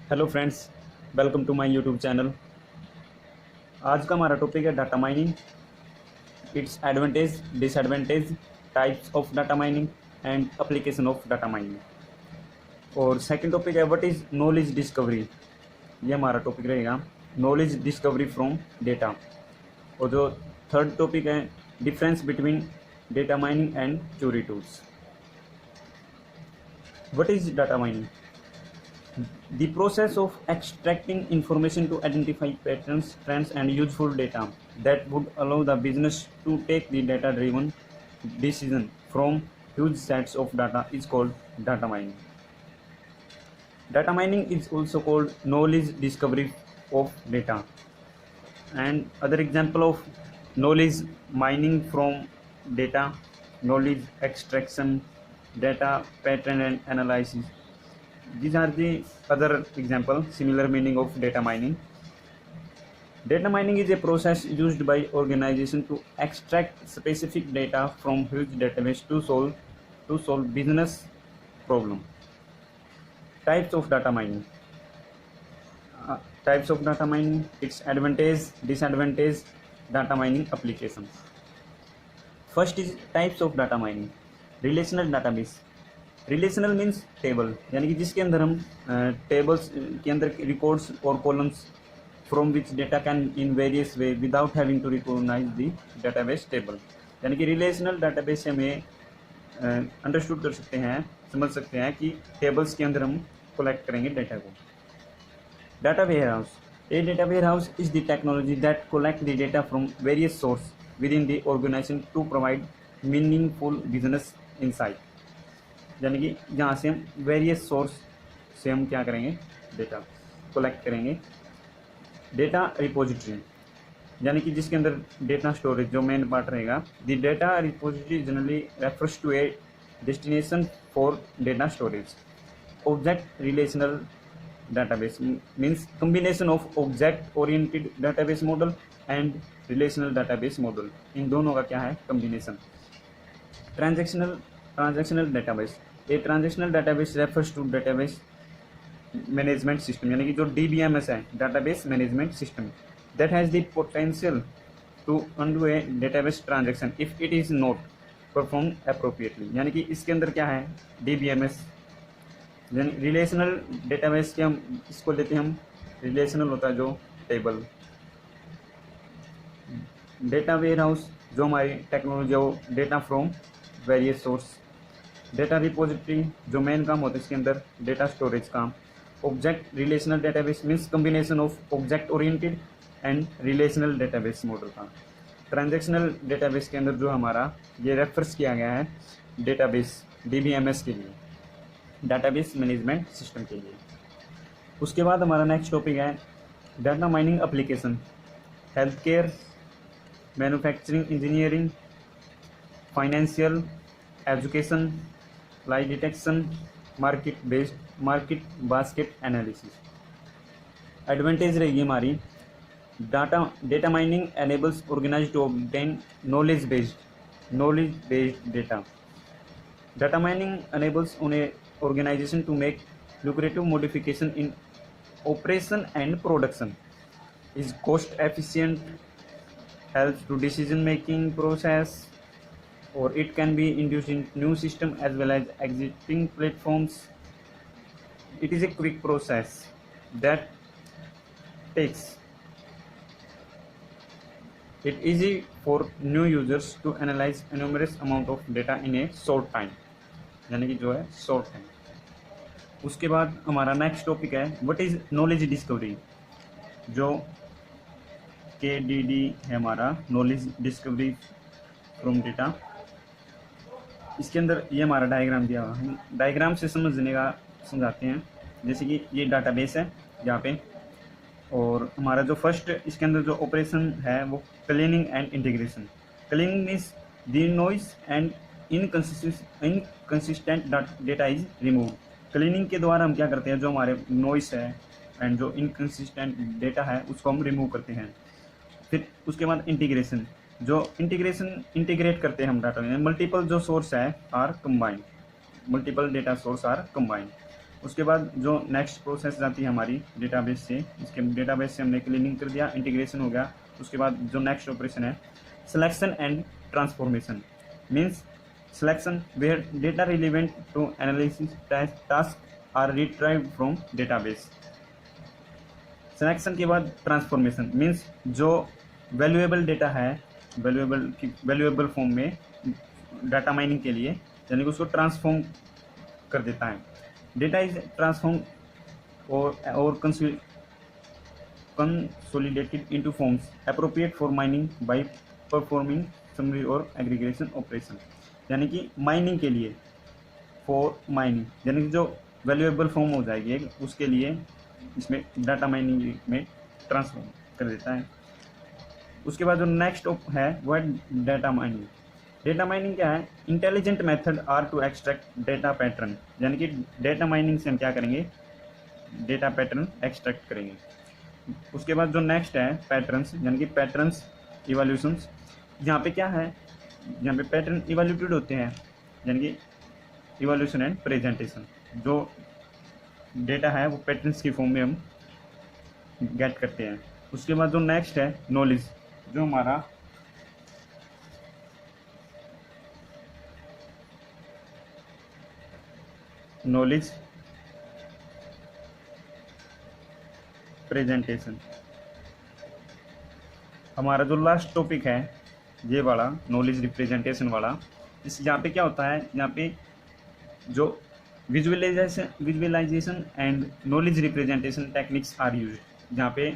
Hello friends, welcome to my YouTube channel. आज का हमारा टॉपिक है data mining, its advantage, disadvantage, types of data mining and application of data mining. और second topic है what is knowledge discovery. ये हमारा topic रहेगा, knowledge discovery from data. और जो थर्ड टॉपिक है difference between data mining and query tools. What is data mining? The process of extracting information to identify patterns, trends, and useful data that would allow the business to take the data-driven decision from huge sets of data is called data mining. Data mining is also called knowledge discovery of data. And other example of knowledge mining from data, knowledge extraction, data pattern and analysis. These are the other example, similar meaning of data mining. Data mining is a process used by organization to extract specific data from huge database to solve business problem. Types of data mining. Types of data mining, its advantage, disadvantage, data mining applications. First is types of data mining. Relational database. Relational means table, यानी कि जिसके अंदर हम tables के अंदर records और columns from which data can in various way without having to recognise the database table. यानी कि रिलेशनल डेटाबेस से हमें अंडरस्टूड कर सकते हैं, समझ सकते हैं कि टेबल्स के अंदर हम कलेक्ट करेंगे डेटा को। Data warehouse. A data warehouse is the technology that collect the data from various source within the organisation to provide meaningful business insight. यानी कि जहाँ से हम वेरियस सोर्स से हम क्या करेंगे, डेटा कलेक्ट करेंगे। डेटा रिपोजिटरी, यानी कि जिसके अंदर डेटा स्टोरेज जो मेन पार्ट रहेगा। The data repository generally refers to a destination for data storage. Object relational database means combination of object oriented database model and relational database model। इन दोनों का क्या है, combination. Transactional database. A transactional database refers to database management system, यानी कि जो DBMS है, database management system, that has the potential to undo a database transaction if it is not perform appropriately. यानी कि इसके अंदर क्या है, DBMS यानी रिलेशनल डेटाबेस के हम इसको लेते हैं, हम रिलेशनल होता है जो टेबल। डेटा वेयर हाउस जो हमारी टेक्नोलॉजी है वो data from various source. Data repository जो मेन काम होता है इसके अंदर डेटा स्टोरेज काम। Object relational database means combination of object oriented and relational database model का। ट्रांजैक्शनल डेटाबेस के अंदर जो हमारा ये रेफर्स किया गया है डेटाबेस DBMS के लिए, डेटाबेस मैनेजमेंट सिस्टम के लिए। उसके बाद हमारा नेक्स्ट टॉपिक है data mining application. Healthcare, manufacturing, engineering, financial, education, lie detection, market basket analysis. Advantage रहेगी हमारी, data mining enables organise to obtain knowledge based data. Data mining enables on a organization to make lucrative modification in operation and production, is cost efficient, helps to decision making process, or it can be induced in new system as well as existing platforms. It is a quick process that takes it easy for new users to analyze enormous amount of data in a short time, यानी कि जो है short time. उसके बाद हमारा next topic है what is knowledge discovery, जो KDD है हमारा, नॉलेज डिस्कवरी फ्रॉम डेटा। इसके अंदर ये हमारा डायग्राम दिया हुआ है, हम डायग्राम से समझाते हैं। जैसे कि ये डाटाबेस है यहाँ पे, और हमारा जो फर्स्ट इसके अंदर जो ऑपरेशन है वो cleaning and integration. Cleaning means the noise and inconsistent data is remove. Cleaning के द्वारा हम क्या करते हैं, जो हमारे नॉइस है एंड जो इनकंसिस्टेंट डेटा है उसको हम रिमूव करते हैं। फिर उसके बाद इंटीग्रेशन, जो इंटीग्रेट करते हैं हम डाटा में। मल्टीपल जो सोर्स है are combined, multiple data source are combined. उसके बाद जो नेक्स्ट प्रोसेस जाती है हमारी डेटाबेस से, इसके डेटाबेस से हमने क्लीनिंग कर दिया, इंटीग्रेशन हो गया। उसके बाद जो नेक्स्ट ऑपरेशन है selection and transformation, means selection where data relevant to analysis task are retrieved from database. Selection के बाद ट्रांसफॉर्मेशन, मीन्स जो वैल्यूएबल डेटा है वैल्यूएबल फॉर्म में डाटा माइनिंग के लिए, यानी कि उसको ट्रांसफॉर्म कर देता है। डेटा इज ट्रांसफॉर्म और consolidated into forms appropriate for mining by performing summary और एग्रीगेशन ऑपरेशन, यानी कि माइनिंग के लिए, फॉर माइनिंग यानी कि जो वैल्यूएबल फॉर्म हो जाएगी उसके लिए इसमें डाटा माइनिंग में ट्रांसफॉर्म कर देता है। उसके बाद जो नेक्स्ट है वो है डाटा माइनिंग। डेटा माइनिंग क्या है? Intelligent method are to extract data pattern, यानी कि डेटा माइनिंग से हम क्या करेंगे? डेटा पैटर्न एक्सट्रैक्ट करेंगे। उसके बाद जो नेक्स्ट है पैटर्न्स, यानी कि पैटर्न्स इवोल्यूशंस। यहाँ पे क्या है? यहाँ पे पैटर्न इवोल्यूटेड होते हैं, यानी कि इवोल्यूशन एंड प्रेजेंटेशन। जो डेटा है वो पैटर्न्स की फॉर्म में हम गेट करते हैं। उसके बाद जो नेक्स्ट है नॉलेज, जो हमारा नॉलेज प्रेजेंटेशन। हमारा जो लास्ट टॉपिक है ये वाला नॉलेज रिप्रेजेंटेशन वाला, इस यहाँ पे क्या होता है? यहाँ पे जो visualisation and knowledge representation techniques are use. यहाँ पे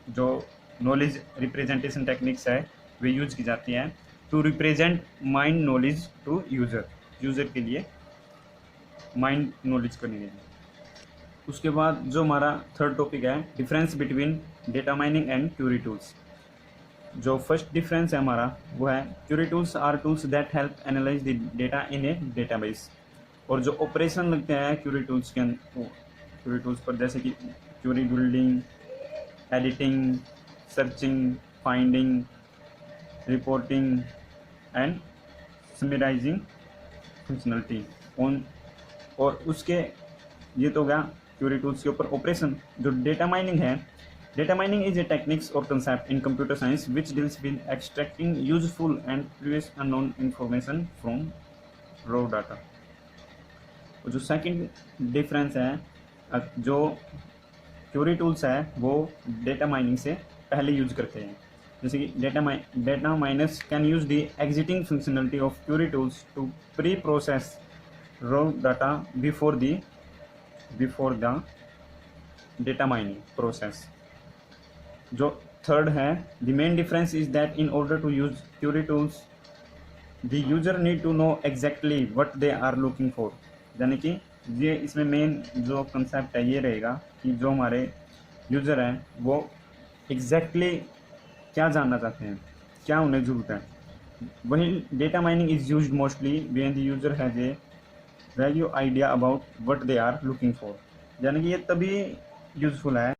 जो नॉलेज रिप्रेजेंटेशन टेक्निक्स है वे यूज की जाती हैं to represent mined knowledge to user के लिए माइंड नॉलेज करने के लिए। उसके बाद जो हमारा थर्ड टॉपिक है difference between data mining and query tools. जो फर्स्ट डिफरेंस है हमारा वो है query tools are tools that help analyse the data in a database. और जो ऑपरेशन लगते हैं क्यूरी टूल्स के क्यूरी टूल्स पर, जैसे कि query building, editing, searching, finding, reporting and summarising functionality on. और उसके ये तो गया क्यूरी टूल्स के ऊपर ऑपरेशन। जो डेटा माइनिंग है, data mining is a techniques और concept in computer science which deals with extracting useful and previous unknown information from raw data. और जो सेकंड डिफरेंस है, जो क्यूरी टूल्स है वो डेटा माइनिंग से पहले यूज करते हैं। जैसे कि data miners can use the existing functionality of query tools to pre process raw data before the data mining process. जो थर्ड है the main difference is that in order to use query tools the user need to know exactly what they are looking for. यानी कि ये इसमें main जो concept है ये रहेगा कि जो हमारे यूज़र हैं वो एग्जैक्टली क्या जानना चाहते हैं, क्या उन्हें ज़रूरत है। वही data mining is used mostly when the user has a value idea about what they are looking for. यानी कि ये तभी यूज़फुल है